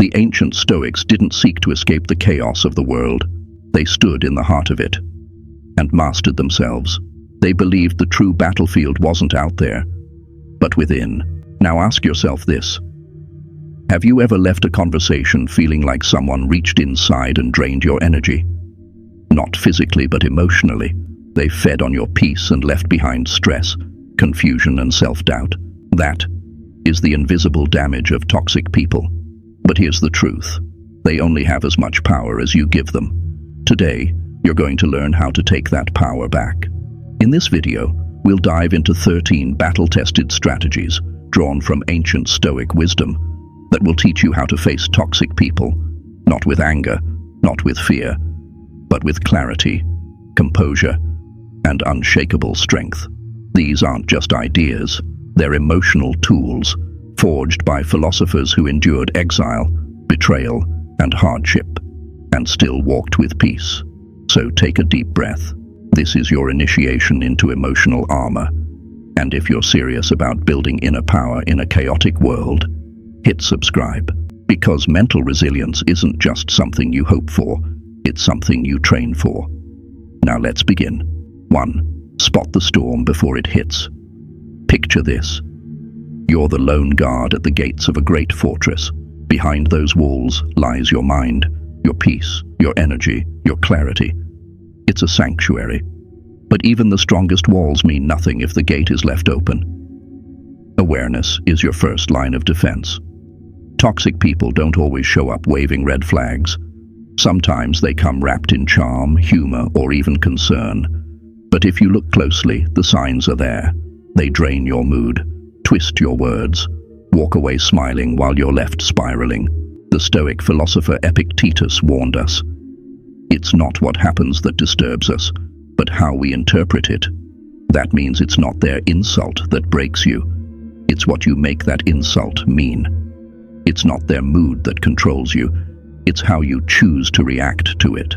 The ancient Stoics didn't seek to escape the chaos of the world. They stood in the heart of it and mastered themselves. They believed the true battlefield wasn't out there, but within. Now ask yourself this. Have you ever left a conversation feeling like someone reached inside and drained your energy? Not physically, but emotionally. They fed on your peace and left behind stress, confusion, and self-doubt. That is the invisible damage of toxic people. But here's the truth. They only have as much power as you give them. Today, you're going to learn how to take that power back. In this video, we'll dive into 13 battle-tested strategies drawn from ancient Stoic wisdom that will teach you how to face toxic people, not with anger, not with fear, but with clarity, composure, and unshakable strength. These aren't just ideas, they're emotional tools forged by philosophers who endured exile, betrayal, and hardship, and still walked with peace. So take a deep breath. This is your initiation into emotional armor. And if you're serious about building inner power in a chaotic world, hit subscribe. Because mental resilience isn't just something you hope for, it's something you train for. Now let's begin. 1. Spot the storm before it hits. Picture this. You're the lone guard at the gates of a great fortress. Behind those walls lies your mind, your peace, your energy, your clarity. It's a sanctuary. But even the strongest walls mean nothing if the gate is left open. Awareness is your first line of defense. Toxic people don't always show up waving red flags. Sometimes they come wrapped in charm, humor, or even concern. But if you look closely, the signs are there. They drain your mood, twist your words, walk away smiling while you're left spiraling. The Stoic philosopher Epictetus warned us. It's not what happens that disturbs us, but how we interpret it. That means it's not their insult that breaks you. It's what you make that insult mean. It's not their mood that controls you. It's how you choose to react to it.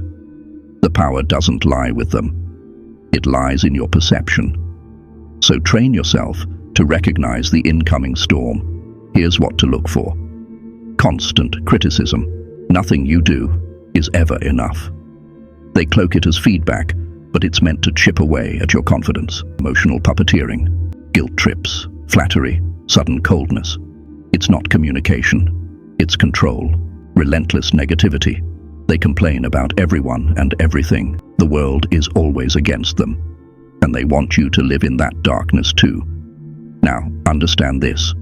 The power doesn't lie with them. It lies in your perception. So train yourself to recognize the incoming storm. Here's what to look for. Constant criticism. Nothing you do is ever enough. They cloak it as feedback, but it's meant to chip away at your confidence. Emotional puppeteering, guilt trips, flattery, sudden coldness. It's not communication, it's control. Relentless negativity. They complain about everyone and everything. The world is always against them, and they want you to live in that darkness too. Now, understand this.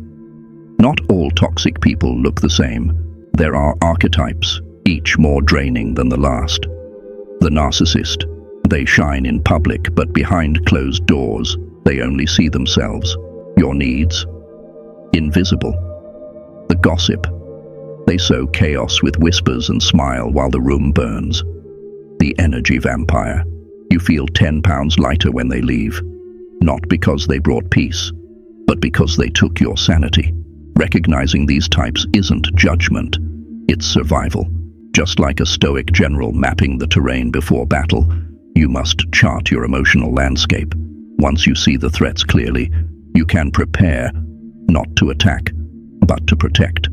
Not all toxic people look the same. There are archetypes, each more draining than the last. The narcissist. They shine in public, but behind closed doors, they only see themselves. Your needs? Invisible. The gossip. They sow chaos with whispers and smile while the room burns. The energy vampire. You feel 10 pounds lighter when they leave. Not because they brought peace, but because they took your sanity. Recognizing these types isn't judgment, it's survival. Just like a Stoic general mapping the terrain before battle, you must chart your emotional landscape. Once you see the threats clearly, you can prepare, not to attack, but to protect.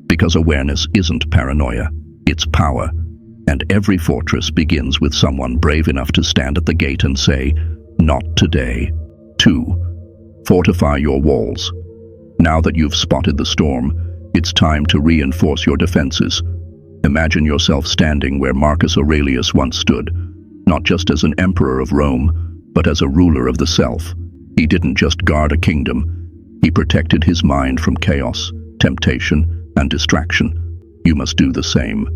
Because awareness isn't paranoia, it's power. And every fortress begins with someone brave enough to stand at the gate and say, "Not today." 2. Fortify your walls. Now that you've spotted the storm, it's time to reinforce your defenses. Imagine yourself standing where Marcus Aurelius once stood, not just as an emperor of Rome, but as a ruler of the self. He didn't just guard a kingdom, he protected his mind from chaos, temptation, and distraction. You must do the same.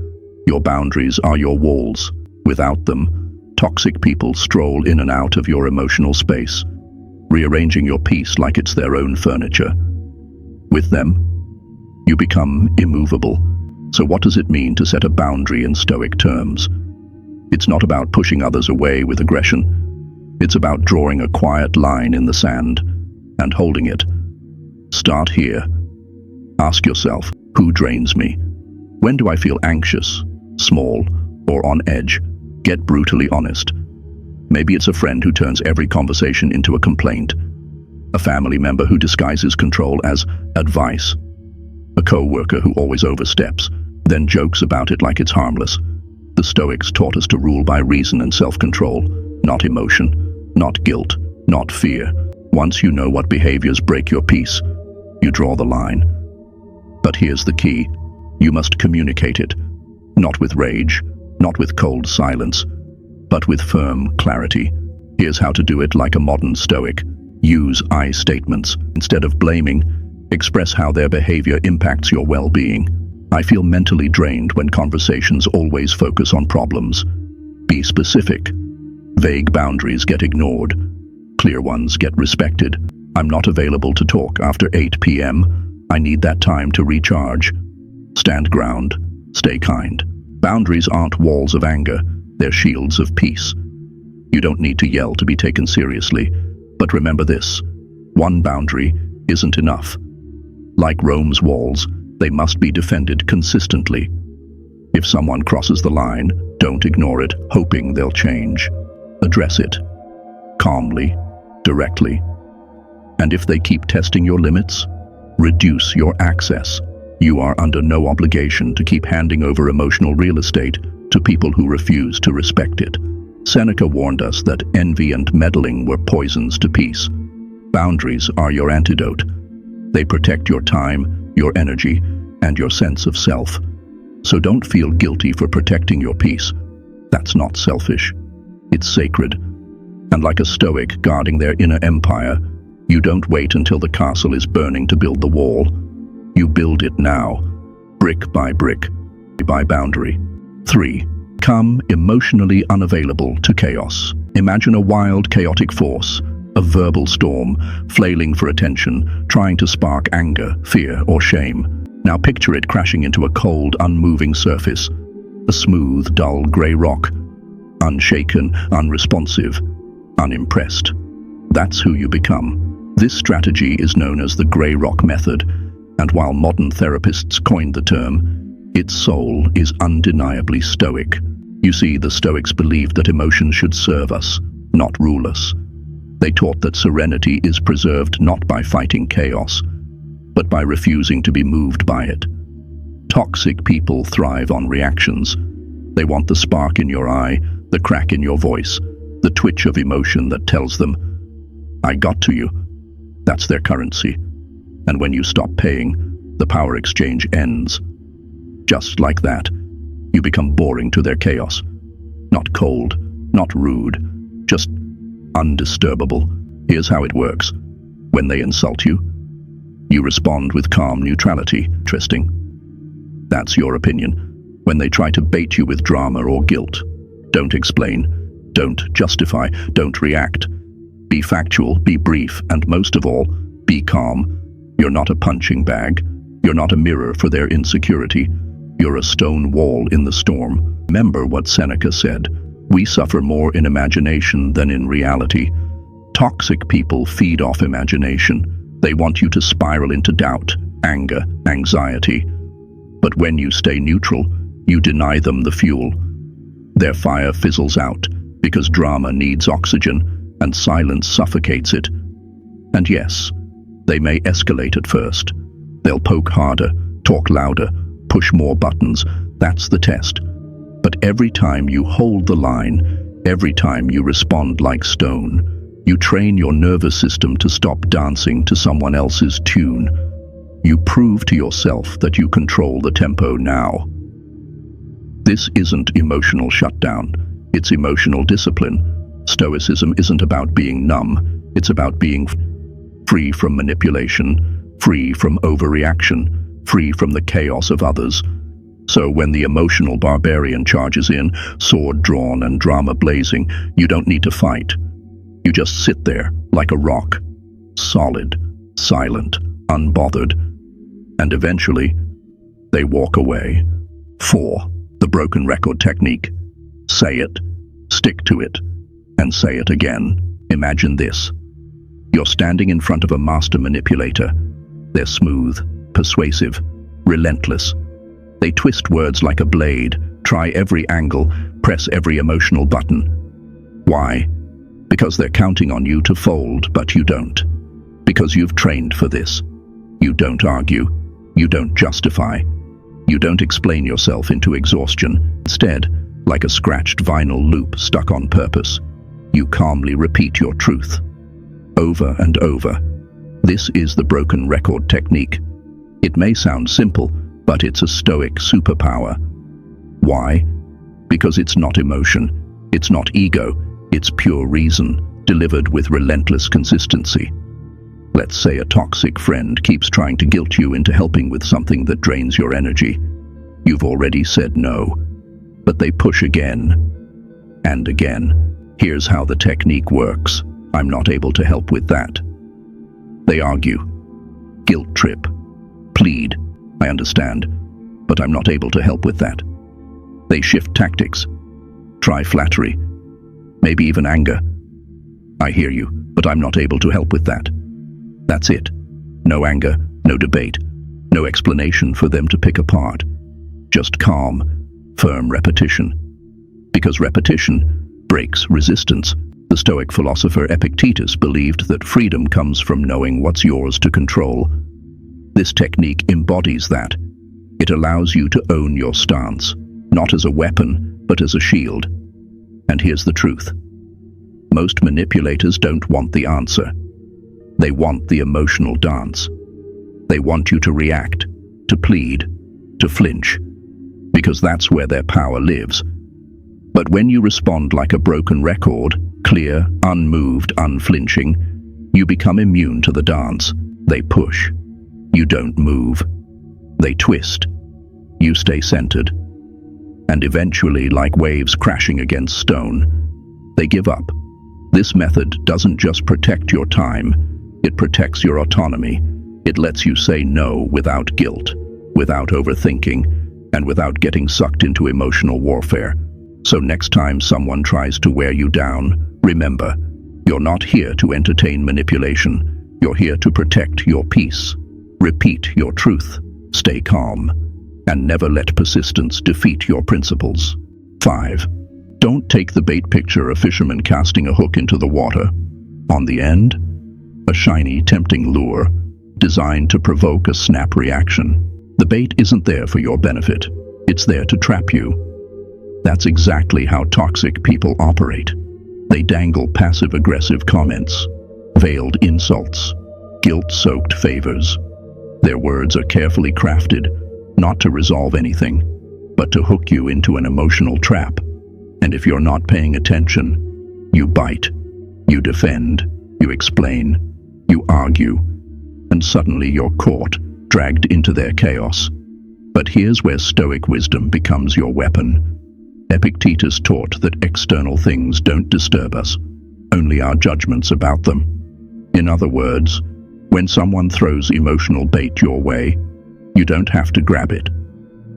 Your boundaries are your walls. Without them, toxic people stroll in and out of your emotional space, rearranging your peace like it's their own furniture. With them, you become immovable. So what does it mean to set a boundary in Stoic terms? It's not about pushing others away with aggression. It's about drawing a quiet line in the sand and holding it. Start here. Ask yourself, who drains me? When do I feel anxious, small, or on edge? Get brutally honest. Maybe it's a friend who turns every conversation into a complaint, a family member who disguises control as advice, a co-worker who always oversteps, then jokes about it like it's harmless. The Stoics taught us to rule by reason and self-control, not emotion, not guilt, not fear. Once you know what behaviors break your peace, you draw the line. But here's the key. You must communicate it, not with rage, not with cold silence, but with firm clarity. Here's how to do it like a modern Stoic. Use I statements. Instead of blaming, express how their behavior impacts your well-being. I feel mentally drained when conversations always focus on problems. Be specific. Vague boundaries get ignored. Clear ones get respected. I'm not available to talk after 8 p.m. I need that time to recharge. Stand ground. Stay kind. Boundaries aren't walls of anger. They're shields of peace. You don't need to yell to be taken seriously. But remember this. One boundary isn't enough. Like Rome's walls, they must be defended consistently. If someone crosses the line, don't ignore it, hoping they'll change. Address it. Calmly. Directly. And if they keep testing your limits, reduce your access. You are under no obligation to keep handing over emotional real estate to people who refuse to respect it. Seneca warned us that envy and meddling were poisons to peace. Boundaries are your antidote. They protect your time, your energy, and your sense of self. So don't feel guilty for protecting your peace. That's not selfish. It's sacred. And like a Stoic guarding their inner empire, you don't wait until the castle is burning to build the wall. You build it now, brick by boundary. 3. Come emotionally unavailable to chaos. Imagine a wild, chaotic force, a verbal storm, flailing for attention, trying to spark anger, fear, or shame. Now picture it crashing into a cold, unmoving surface, a smooth, dull grey rock, unshaken, unresponsive, unimpressed. That's who you become. This strategy is known as the grey rock method, and while modern therapists coined the term, its soul is undeniably Stoic. You see, the Stoics believed that emotions should serve us, not rule us. They taught that serenity is preserved not by fighting chaos, but by refusing to be moved by it. Toxic people thrive on reactions. They want the spark in your eye, the crack in your voice, the twitch of emotion that tells them, "I got to you." That's their currency. And when you stop paying, the power exchange ends. Just like that, you become boring to their chaos. Not cold, not rude, just undisturbable. Here's how it works. When they insult you, you respond with calm neutrality. Interesting. That's your opinion. When they try to bait you with drama or guilt, don't explain, don't justify, don't react. Be factual, be brief, and most of all, be calm. You're not a punching bag. You're not a mirror for their insecurity. You're a stone wall in the storm. Remember what Seneca said. We suffer more in imagination than in reality. Toxic people feed off imagination. They want you to spiral into doubt, anger, anxiety. But when you stay neutral, you deny them the fuel. Their fire fizzles out because drama needs oxygen and silence suffocates it. And yes, they may escalate at first. They'll poke harder, talk louder, push more buttons. That's the test. But every time you hold the line, every time you respond like stone, you train your nervous system to stop dancing to someone else's tune. You prove to yourself that you control the tempo now. This isn't emotional shutdown. It's emotional discipline. Stoicism isn't about being numb. It's about being free from manipulation, free from overreaction, free from the chaos of others. So when the emotional barbarian charges in, sword drawn and drama blazing, you don't need to fight. You just sit there like a rock, solid, silent, unbothered, and eventually they walk away. 4. The broken record technique. Say it, stick to it, and say it again. Imagine this. You're standing in front of a master manipulator. They're smooth, persuasive, relentless. They twist words like a blade, try every angle, press every emotional button. Why? Because they're counting on you to fold, but you don't. Because you've trained for this. You don't argue. You don't justify. You don't explain yourself into exhaustion. Instead, like a scratched vinyl loop stuck on purpose, you calmly repeat your truth, over and over. This is the broken record technique. It may sound simple, but it's a Stoic superpower. Why? Because it's not emotion, it's not ego, it's pure reason, delivered with relentless consistency. Let's say a toxic friend keeps trying to guilt you into helping with something that drains your energy. You've already said no, but they push again and again. Here's how the technique works. I'm not able to help with that. They argue, guilt trip, plead, I understand, but I'm not able to help with that. They shift tactics, try flattery, maybe even anger. I hear you, but I'm not able to help with that. That's it. No anger, no debate, no explanation for them to pick apart. Just calm, firm repetition. Because repetition breaks resistance. The Stoic philosopher Epictetus believed that freedom comes from knowing what's yours to control. This technique embodies that. It allows you to own your stance, not as a weapon, but as a shield. And here's the truth. Most manipulators don't want the answer. They want the emotional dance. They want you to react, to plead, to flinch, because that's where their power lives. But when you respond like a broken record, clear, unmoved, unflinching, you become immune to the dance. They push. You don't move. They twist. You stay centered. And eventually, like waves crashing against stone, they give up. This method doesn't just protect your time, it protects your autonomy. It lets you say no without guilt, without overthinking, and without getting sucked into emotional warfare. So next time someone tries to wear you down, remember, you're not here to entertain manipulation. You're here to protect your peace. Repeat your truth, stay calm, and never let persistence defeat your principles. 5. Don't take the bait. Picture a fisherman casting a hook into the water. On the end, a shiny, tempting lure, designed to provoke a snap reaction. The bait isn't there for your benefit. It's there to trap you. That's exactly how toxic people operate. They dangle passive-aggressive comments, veiled insults, guilt-soaked favors. Their words are carefully crafted, not to resolve anything, but to hook you into an emotional trap. And if you're not paying attention, you bite, you defend, you explain, you argue, and suddenly you're caught, dragged into their chaos. But here's where Stoic wisdom becomes your weapon. Epictetus taught that external things don't disturb us, only our judgments about them. In other words, when someone throws emotional bait your way, you don't have to grab it.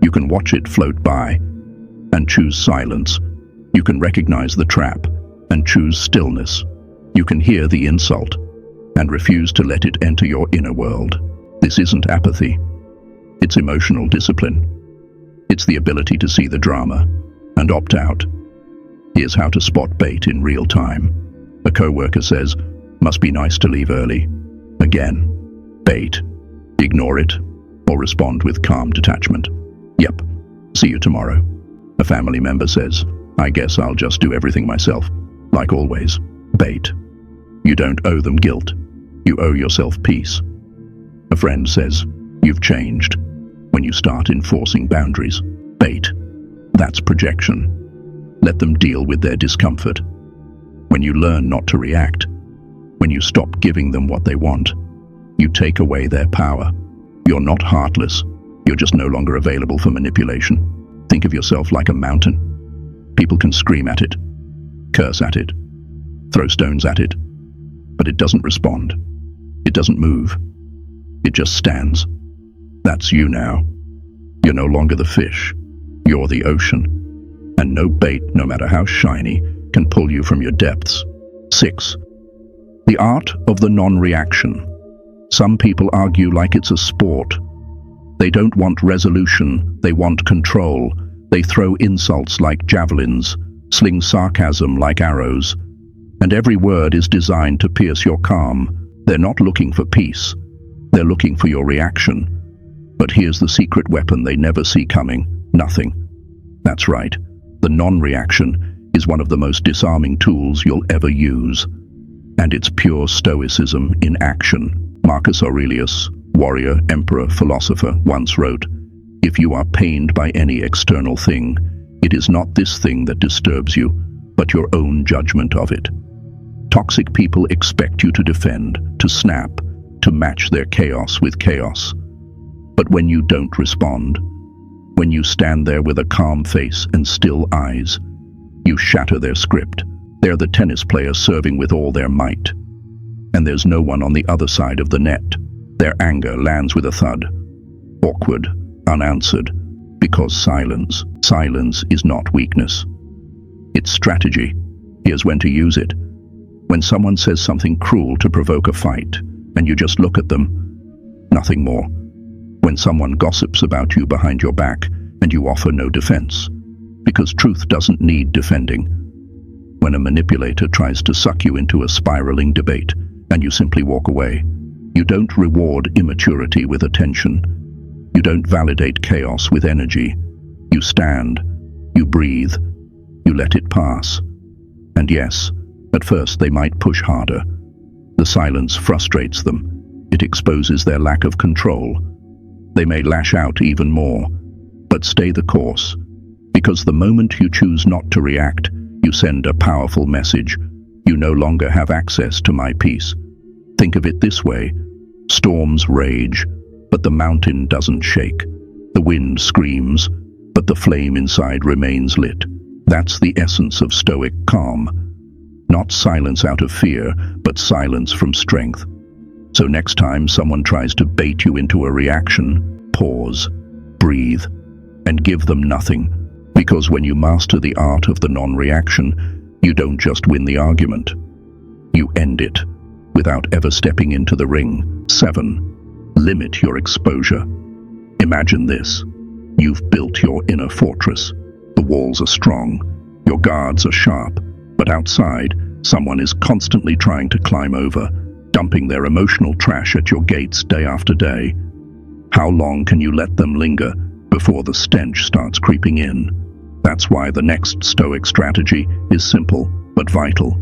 You can watch it float by and choose silence. You can recognize the trap and choose stillness. You can hear the insult and refuse to let it enter your inner world. This isn't apathy. It's emotional discipline. It's the ability to see the drama and opt out. Here's how to spot bait in real time. A coworker says, "Must be nice to leave early." Again, bait. Ignore it or respond with calm detachment. "Yep, see you tomorrow." A family member says, "I guess I'll just do everything myself." Like always, bait. You don't owe them guilt. You owe yourself peace. A friend says, "You've changed," when you start enforcing boundaries. Bait. That's projection. Let them deal with their discomfort. When you learn not to react, when you stop giving them what they want, you take away their power. You're not heartless. You're just no longer available for manipulation. Think of yourself like a mountain. People can scream at it, curse at it, throw stones at it, but it doesn't respond. It doesn't move. It just stands. That's you now. You're no longer the fish. You're the ocean. And no bait, no matter how shiny, can pull you from your depths. 6. The art of the non-reaction. Some people argue like it's a sport. They don't want resolution, they want control. They throw insults like javelins, sling sarcasm like arrows, and every word is designed to pierce your calm. They're not looking for peace. They're looking for your reaction. But here's the secret weapon they never see coming: nothing. That's right. The non-reaction is one of the most disarming tools you'll ever use. And it's pure Stoicism in action. Marcus Aurelius, warrior, emperor, philosopher, once wrote, "If you are pained by any external thing, it is not this thing that disturbs you, but your own judgment of it." Toxic people expect you to defend, to snap, to match their chaos with chaos. But when you don't respond, when you stand there with a calm face and still eyes, you shatter their script. They're the tennis player serving with all their might. And there's no one on the other side of the net. Their anger lands with a thud, awkward, unanswered, because silence is not weakness. It's strategy. Here's when to use it. When someone says something cruel to provoke a fight, and you just look at them, nothing more. When someone gossips about you behind your back, and you offer no defense, because truth doesn't need defending. When a manipulator tries to suck you into a spiraling debate, and you simply walk away. You don't reward immaturity with attention. You don't validate chaos with energy. You stand, you breathe, you let it pass. And yes, at first they might push harder. The silence frustrates them. It exposes their lack of control. They may lash out even more, but stay the course, because the moment you choose not to react, you send a powerful message. You no longer have access to my peace. Think of it this way: storms rage, but the mountain doesn't shake. The wind screams, but the flame inside remains lit. That's the essence of Stoic calm. Not silence out of fear, but silence from strength. So next time someone tries to bait you into a reaction, pause, breathe, and give them nothing. Because when you master the art of the non-reaction, you don't just win the argument. You end it, without ever stepping into the ring. 7. Limit your exposure. Imagine this. You've built your inner fortress. The walls are strong, your guards are sharp, but outside, someone is constantly trying to climb over, dumping their emotional trash at your gates day after day. How long can you let them linger before the stench starts creeping in? That's why the next Stoic strategy is simple but vital.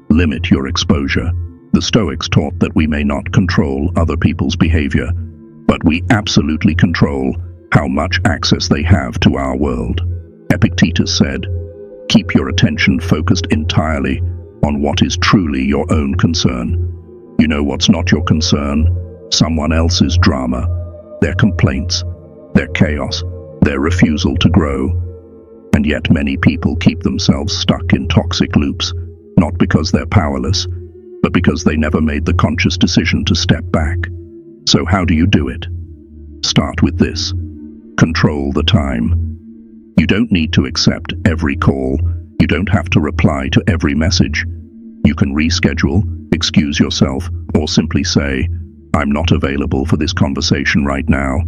Limit your exposure. The Stoics taught that we may not control other people's behavior, but we absolutely control how much access they have to our world. Epictetus said, "Keep your attention focused entirely on what is truly your own concern." You know what's not your concern? Someone else's drama, their complaints, their chaos, their refusal to grow. And yet many people keep themselves stuck in toxic loops, not because they're powerless, but because they never made the conscious decision to step back. So how do you do it? Start with this. Control the time. You don't need to accept every call. You don't have to reply to every message. You can reschedule, excuse yourself, or simply say, "I'm not available for this conversation right now."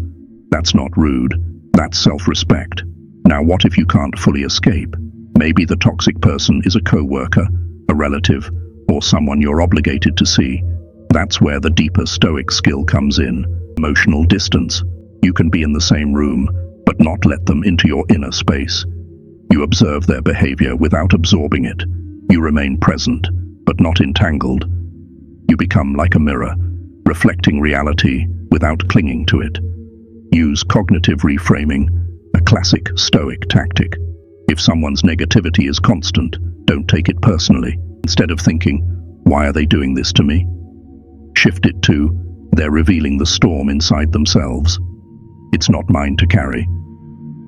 That's not rude. That's self-respect. Now what if you can't fully escape? Maybe the toxic person is a co-worker, a relative, or someone you're obligated to see. That's where the deeper Stoic skill comes in. Emotional distance. You can be in the same room, but not let them into your inner space. You observe their behavior without absorbing it. You remain present, but not entangled. You become like a mirror, reflecting reality without clinging to it. Use cognitive reframing, a classic Stoic tactic. If someone's negativity is constant, don't take it personally. Instead of thinking, "Why are they doing this to me?" shift it to, "They're revealing the storm inside themselves. It's not mine to carry."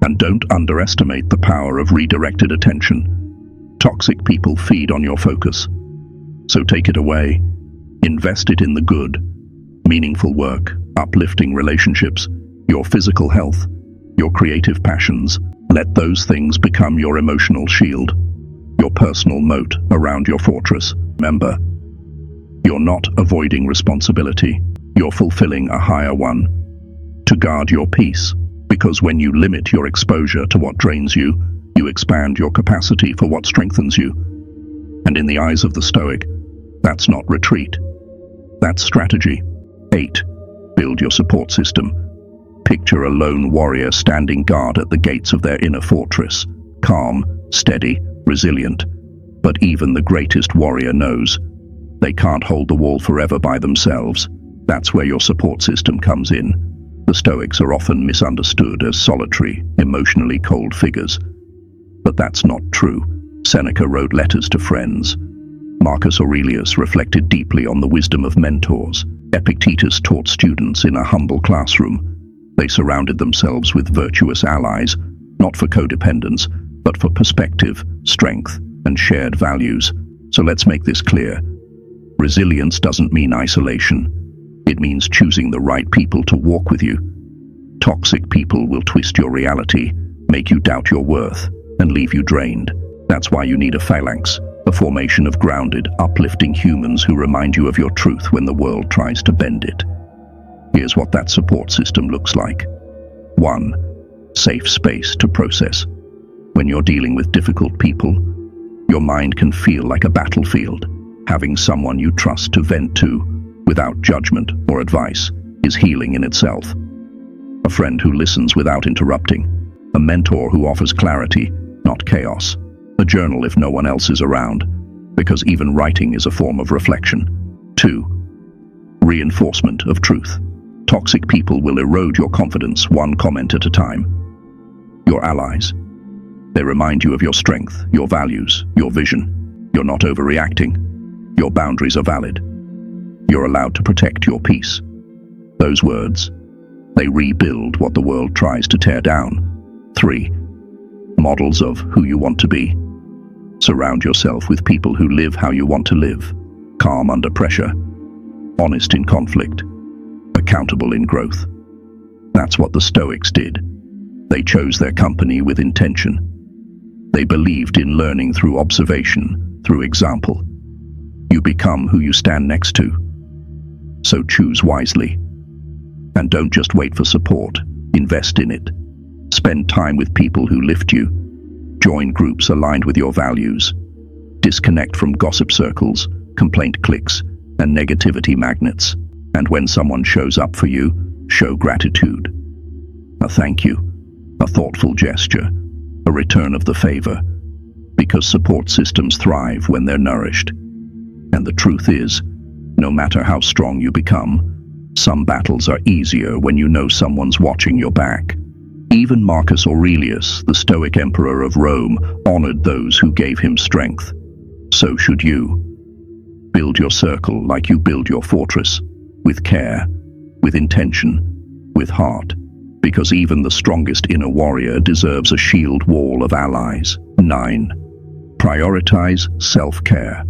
And don't underestimate the power of redirected attention. Toxic people feed on your focus. So take it away. Invest it in the good, meaningful work, uplifting relationships, your physical health, your creative passions. Let those things become your emotional shield, your personal moat around your fortress. Remember, you're not avoiding responsibility. You're fulfilling a higher one. To guard your peace, because when you limit your exposure to what drains you, you expand your capacity for what strengthens you. And in the eyes of the Stoic, that's not retreat. That's strategy. 8. Build your support system. Picture a lone warrior standing guard at the gates of their inner fortress, calm, steady, resilient. But even the greatest warrior knows they can't hold the wall forever by themselves. That's where your support system comes in. The Stoics are often misunderstood as solitary, emotionally cold figures. But that's not true. Seneca wrote letters to friends. Marcus Aurelius reflected deeply on the wisdom of mentors. Epictetus taught students in a humble classroom. They surrounded themselves with virtuous allies, not for codependence, but for perspective, strength, and shared values. So let's make this clear. Resilience doesn't mean isolation. It means choosing the right people to walk with you. Toxic people will twist your reality, make you doubt your worth, and leave you drained. That's why you need a phalanx, a formation of grounded, uplifting humans who remind you of your truth when the world tries to bend it. Here's what that support system looks like. 1. Safe space to process. When you're dealing with difficult people, your mind can feel like a battlefield. Having someone you trust to vent to, without judgment or advice, is healing in itself. A friend who listens without interrupting. A mentor who offers clarity, not chaos. A journal if no one else is around, because even writing is a form of reflection. 2. Reinforcement of truth. Toxic people will erode your confidence one comment at a time. Your allies. They remind you of your strength, your values, your vision. You're not overreacting. Your boundaries are valid. You're allowed to protect your peace. Those words, they rebuild what the world tries to tear down. 3. Models of who you want to be. Surround yourself with people who live how you want to live. Calm under pressure. Honest in conflict. Accountable in growth. That's what the Stoics did. They chose their company with intention. They believed in learning through observation, through example. You become who you stand next to. So choose wisely. And don't just wait for support. Invest in it. Spend time with people who lift you. Join groups aligned with your values. Disconnect from gossip circles, complaint cliques, and negativity magnets. And when someone shows up for you, show gratitude. A thank you, a thoughtful gesture, a return of the favor. Because support systems thrive when they're nourished. And the truth is, no matter how strong you become, some battles are easier when you know someone's watching your back. Even Marcus Aurelius, the Stoic emperor of Rome, honored those who gave him strength. So should you. Build your circle like you build your fortress, with care, with intention, with heart, because even the strongest inner warrior deserves a shield wall of allies. 9. Prioritize self-care.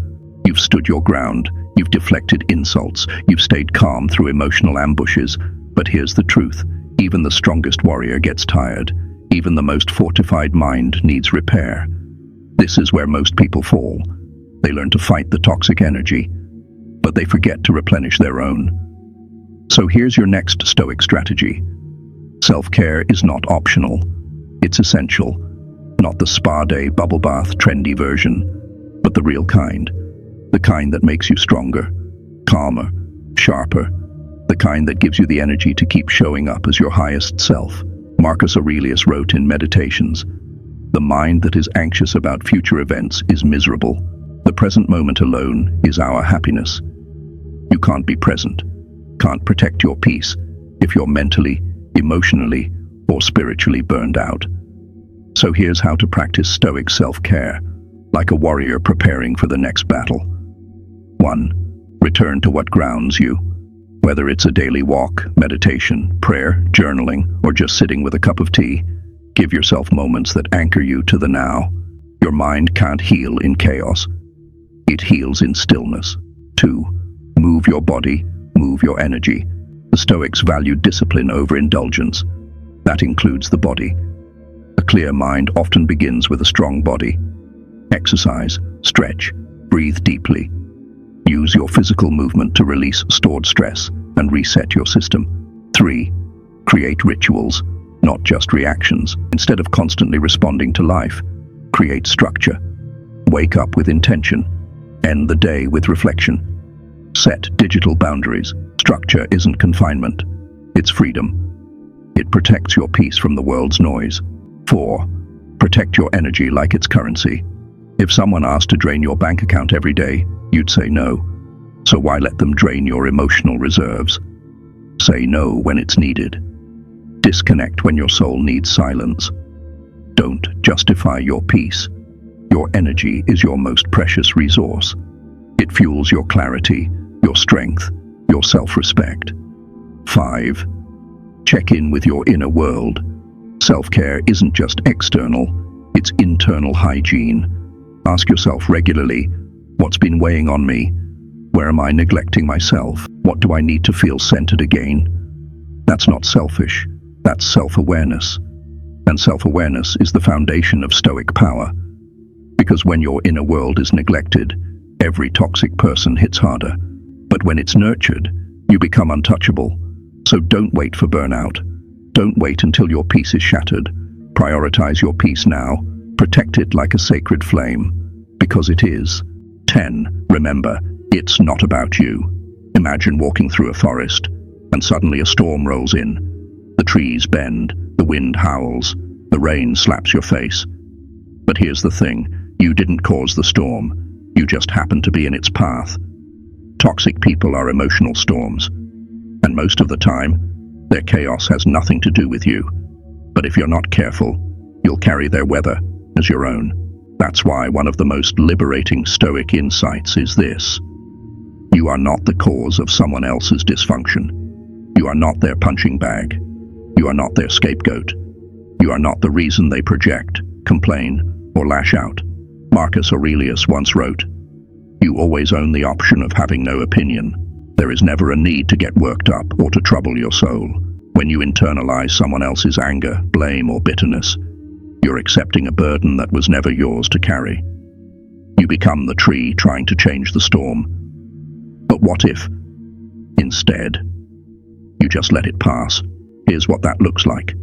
You've stood your ground, you've deflected insults, you've stayed calm through emotional ambushes, but here's the truth. Even the strongest warrior gets tired. Even the most fortified mind needs repair. This is where most people fall. They learn to fight the toxic energy, but they forget to replenish their own. So here's your next Stoic strategy. Self-care is not optional. It's essential. Not the spa day, bubble bath, trendy version, but the real kind. The kind that makes you stronger, calmer, sharper. The kind that gives you the energy to keep showing up as your highest self. Marcus Aurelius wrote in Meditations, "The mind that is anxious about future events is miserable. The present moment alone is our happiness." You can't be present, can't protect your peace if you're mentally, emotionally, or spiritually burned out. So here's how to practice Stoic self-care, like a warrior preparing for the next battle. 1. Return to what grounds you. Whether it's a daily walk, meditation, prayer, journaling, or just sitting with a cup of tea, give yourself moments that anchor you to the now. Your mind can't heal in chaos. It heals in stillness. 2. Move your body, move your energy. The Stoics valued discipline over indulgence. That includes the body. A clear mind often begins with a strong body. Exercise, stretch, breathe deeply. Use your physical movement to release stored stress and reset your system. 3. Create rituals, not just reactions. Instead of constantly responding to life, create structure. Wake up with intention. End the day with reflection. Set digital boundaries. Structure isn't confinement, it's freedom. It protects your peace from the world's noise. 4. Protect your energy like it's currency. If someone asked to drain your bank account every day, you'd say no. So why let them drain your emotional reserves? Say no when it's needed. Disconnect when your soul needs silence. Don't justify your peace. Your energy is your most precious resource. It fuels your clarity, your strength, your self-respect. 5. Check in with your inner world. Self-care isn't just external, it's internal hygiene. Ask yourself regularly, what's been weighing on me? Where am I neglecting myself? What do I need to feel centered again? That's not selfish, that's self-awareness. And self-awareness is the foundation of Stoic power. Because when your inner world is neglected, every toxic person hits harder. But when it's nurtured, you become untouchable. So don't wait for burnout. Don't wait until your peace is shattered. Prioritize your peace now. Protect it like a sacred flame, because it is. 10. Remember, it's not about you. Imagine walking through a forest, and suddenly a storm rolls in. The trees bend, the wind howls, the rain slaps your face. But here's the thing, you didn't cause the storm. You just happened to be in its path. Toxic people are emotional storms, and most of the time, their chaos has nothing to do with you. But if you're not careful, you'll carry their weather as your own. That's why one of the most liberating Stoic insights is this. You are not the cause of someone else's dysfunction. You are not their punching bag. You are not their scapegoat. You are not the reason they project, complain, or lash out. Marcus Aurelius once wrote, "You always own the option of having no opinion. There is never a need to get worked up or to trouble your soul. When you internalize someone else's anger, blame, or bitterness, you're accepting a burden that was never yours to carry. You become the tree trying to change the storm. But what if, instead, you just let it pass? Here's what that looks like.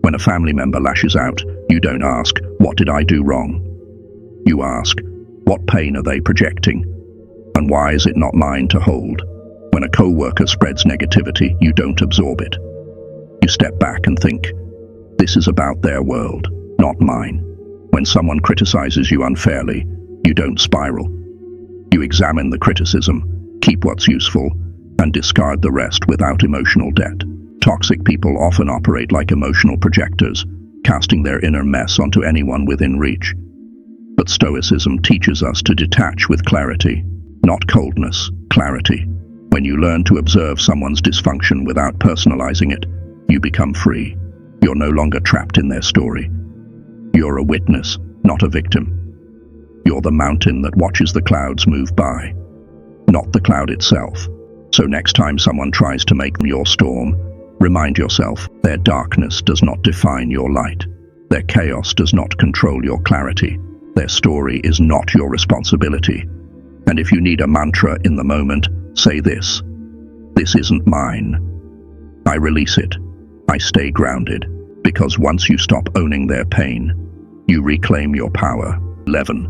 When a family member lashes out, you don't ask, "What did I do wrong?" You ask, "What pain are they projecting? And why is it not mine to hold?" When a co-worker spreads negativity, you don't absorb it. You step back and think, "This is about their world, not mine." When someone criticizes you unfairly, you don't spiral. You examine the criticism, keep what's useful, and discard the rest without emotional debt. Toxic people often operate like emotional projectors, casting their inner mess onto anyone within reach. But Stoicism teaches us to detach with clarity, not coldness, clarity. When you learn to observe someone's dysfunction without personalizing it, you become free. You're no longer trapped in their story. You're a witness, not a victim. You're the mountain that watches the clouds move by, not the cloud itself. So next time someone tries to make them your storm, remind yourself, their darkness does not define your light. Their chaos does not control your clarity. Their story is not your responsibility. And if you need a mantra in the moment, say this: "This isn't mine." I release it. I stay grounded. Because once you stop owning their pain, you reclaim your power. 11.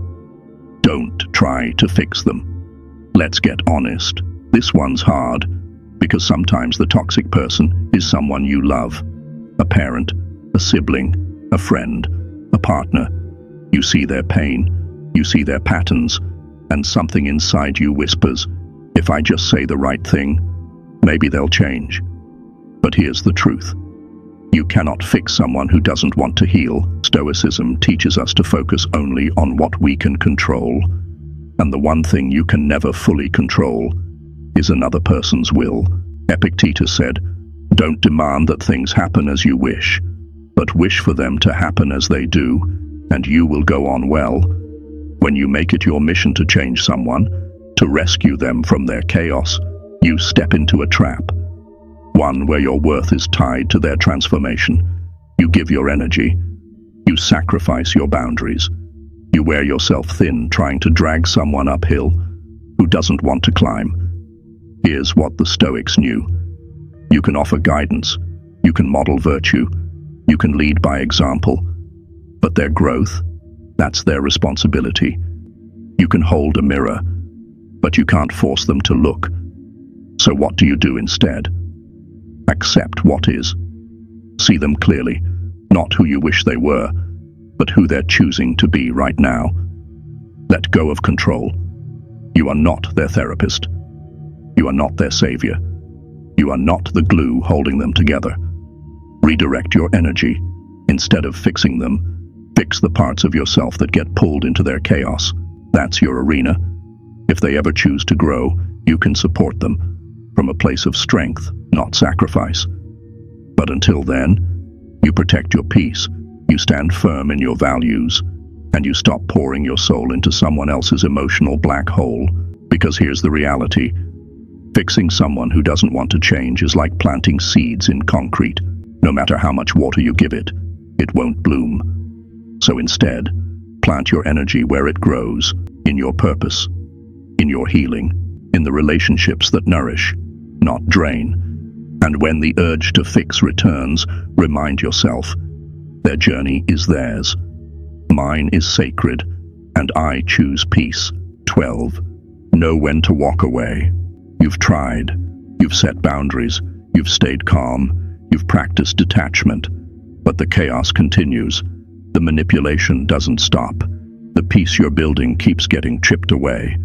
Don't try to fix them. Let's get honest. This one's hard, because sometimes the toxic person is someone you love. A parent, a sibling, a friend, a partner. You see their pain, you see their patterns, and something inside you whispers, "If I just say the right thing, maybe they'll change." But here's the truth. You cannot fix someone who doesn't want to heal. Stoicism teaches us to focus only on what we can control. And the one thing you can never fully control is another person's will. Epictetus said, "Don't demand that things happen as you wish, but wish for them to happen as they do, and you will go on well." When you make it your mission to change someone, to rescue them from their chaos, you step into a trap. One where your worth is tied to their transformation. You give your energy. You sacrifice your boundaries. You wear yourself thin trying to drag someone uphill who doesn't want to climb. Here's what the Stoics knew. You can offer guidance. You can model virtue. You can lead by example. But their growth, that's their responsibility. You can hold a mirror, but you can't force them to look. So what do you do instead? Accept what is. See them clearly, not who you wish they were, but who they're choosing to be right now. Let go of control. You are not their therapist. You are not their savior. You are not the glue holding them together. Redirect your energy. Instead of fixing them, fix the parts of yourself that get pulled into their chaos. That's your arena. If they ever choose to grow, you can support them from a place of strength, not sacrifice. But until then, you protect your peace, you stand firm in your values, and you stop pouring your soul into someone else's emotional black hole. Because here's the reality. Fixing someone who doesn't want to change is like planting seeds in concrete. No matter how much water you give it, it won't bloom. So instead, plant your energy where it grows, in your purpose, in your healing, in the relationships that nourish, not drain. And when the urge to fix returns, remind yourself, their journey is theirs. Mine is sacred, and I choose peace. 12. Know when to walk away. You've tried. You've set boundaries. You've stayed calm. You've practiced detachment. But the chaos continues. The manipulation doesn't stop. The peace you're building keeps getting chipped away.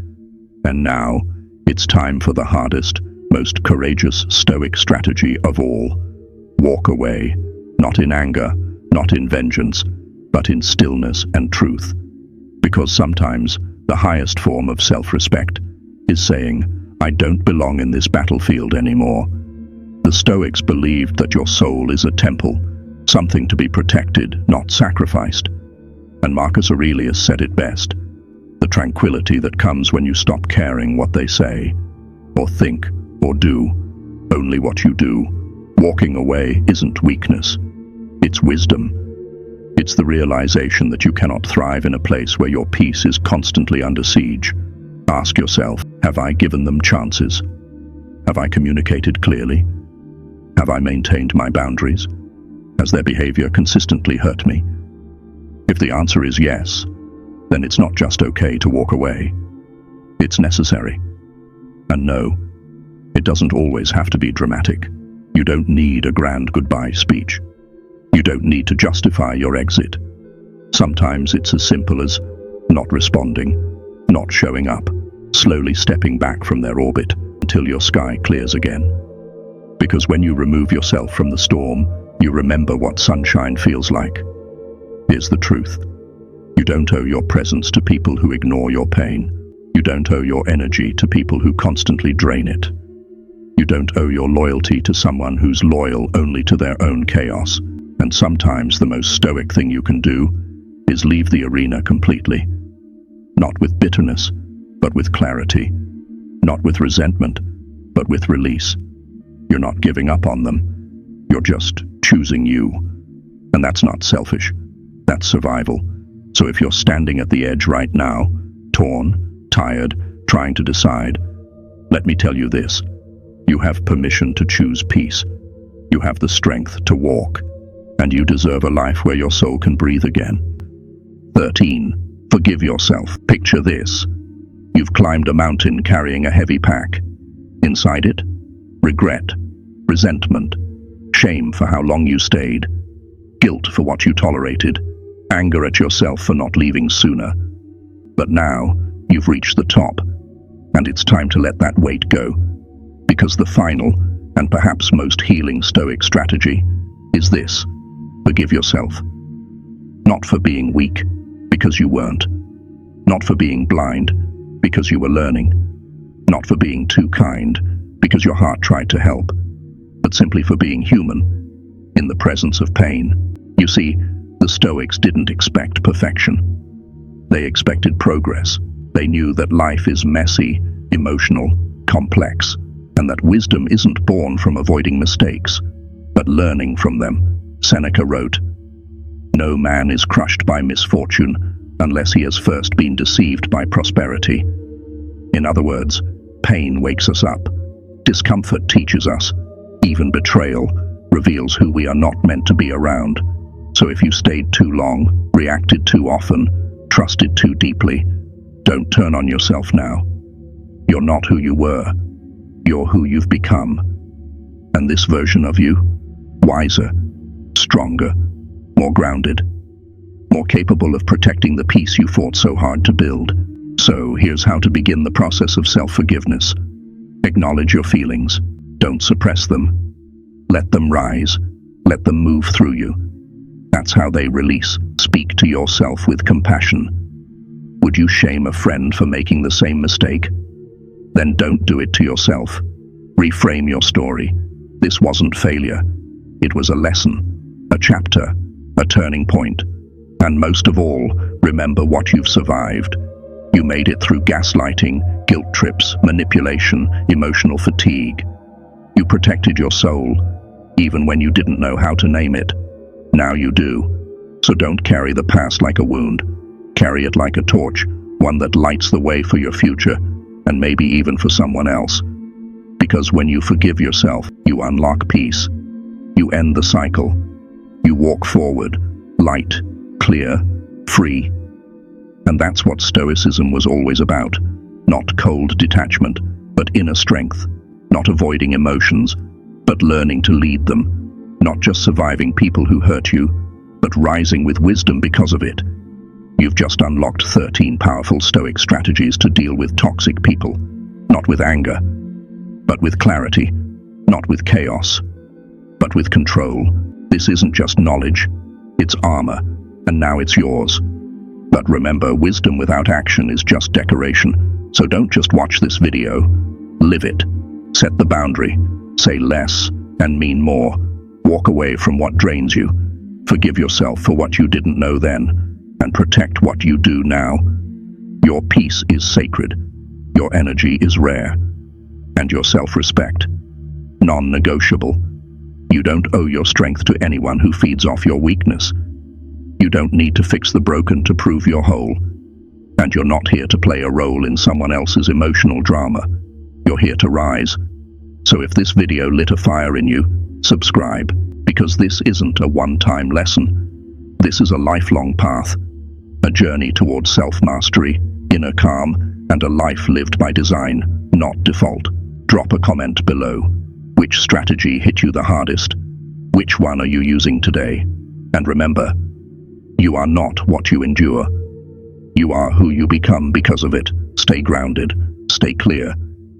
And now, it's time for the hardest, most courageous Stoic strategy of all. Walk away, not in anger, not in vengeance, but in stillness and truth. Because sometimes the highest form of self-respect is saying, I don't belong in this battlefield anymore. The Stoics believed that your soul is a temple, something to be protected, not sacrificed. And Marcus Aurelius said it best, the tranquility that comes when you stop caring what they say, or think, or do, only what you do. Walking away isn't weakness, it's wisdom. It's the realization that you cannot thrive in a place where your peace is constantly under siege. Ask yourself, have I given them chances? Have I communicated clearly? Have I maintained my boundaries? Has their behavior consistently hurt me? If the answer is yes, then it's not just okay to walk away. It's necessary. And no, it doesn't always have to be dramatic. You don't need a grand goodbye speech. You don't need to justify your exit. Sometimes it's as simple as not responding, not showing up, slowly stepping back from their orbit until your sky clears again. Because when you remove yourself from the storm, you remember what sunshine feels like. Here's the truth. You don't owe your presence to people who ignore your pain. You don't owe your energy to people who constantly drain it. You don't owe your loyalty to someone who's loyal only to their own chaos. And sometimes the most stoic thing you can do is leave the arena completely. Not with bitterness, but with clarity. Not with resentment, but with release. You're not giving up on them. You're just choosing you. And that's not selfish. That's survival. So if you're standing at the edge right now, torn, tired, trying to decide, let me tell you this. You have permission to choose peace. You have the strength to walk. And you deserve a life where your soul can breathe again. 13. Forgive yourself. Picture this. You've climbed a mountain carrying a heavy pack. Inside it, regret, resentment, shame for how long you stayed, guilt for what you tolerated, anger at yourself for not leaving sooner. But now, you've reached the top, and it's time to let that weight go. Because the final, and perhaps most healing Stoic strategy, is this. Forgive yourself. Not for being weak, because you weren't. Not for being blind, because you were learning. Not for being too kind, because your heart tried to help. But simply for being human, in the presence of pain. You see, the Stoics didn't expect perfection. They expected progress. They knew that life is messy, emotional, complex, and that wisdom isn't born from avoiding mistakes, but learning from them. Seneca wrote, "No man is crushed by misfortune unless he has first been deceived by prosperity." In other words, pain wakes us up, discomfort teaches us, even betrayal reveals who we are not meant to be around. So if you stayed too long, reacted too often, trusted too deeply, don't turn on yourself now. You're not who you were. You're who you've become. And this version of you, wiser, stronger, more grounded, more capable of protecting the peace you fought so hard to build. So here's how to begin the process of self-forgiveness. Acknowledge your feelings. Don't suppress them. Let them rise. Let them move through you. That's how they release. Speak to yourself with compassion. Would you shame a friend for making the same mistake? Then don't do it to yourself. Reframe your story. This wasn't failure. It was a lesson, a chapter, a turning point. And most of all, remember what you've survived. You made it through gaslighting, guilt trips, manipulation, emotional fatigue. You protected your soul, even when you didn't know how to name it. Now you do. So don't carry the past like a wound. Carry it like a torch, one that lights the way for your future, and maybe even for someone else. Because when you forgive yourself, you unlock peace. You end the cycle. You walk forward, light, clear, free. And that's what Stoicism was always about. Not cold detachment, but inner strength. Not avoiding emotions, but learning to lead them. Not just surviving people who hurt you, but rising with wisdom because of it. You've just unlocked 13 powerful Stoic strategies to deal with toxic people. Not with anger, but with clarity. Not with chaos, but with control. This isn't just knowledge, it's armor, and now it's yours. But remember, wisdom without action is just decoration. So don't just watch this video, live it. Set the boundary, say less, and mean more. Walk away from what drains you. Forgive yourself for what you didn't know then, and protect what you do now. Your peace is sacred, your energy is rare, and your self-respect, non-negotiable. You don't owe your strength to anyone who feeds off your weakness. You don't need to fix the broken to prove you're whole. And you're not here to play a role in someone else's emotional drama. You're here to rise. So if this video lit a fire in you, subscribe, because this isn't a one-time lesson. This is a lifelong path, a journey towards self-mastery, inner calm, and a life lived by design, not default. Drop a comment below. Which strategy hit you the hardest? Which one are you using today? And remember, you are not what you endure. You are who you become because of it. Stay grounded, stay clear,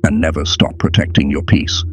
and never stop protecting your peace.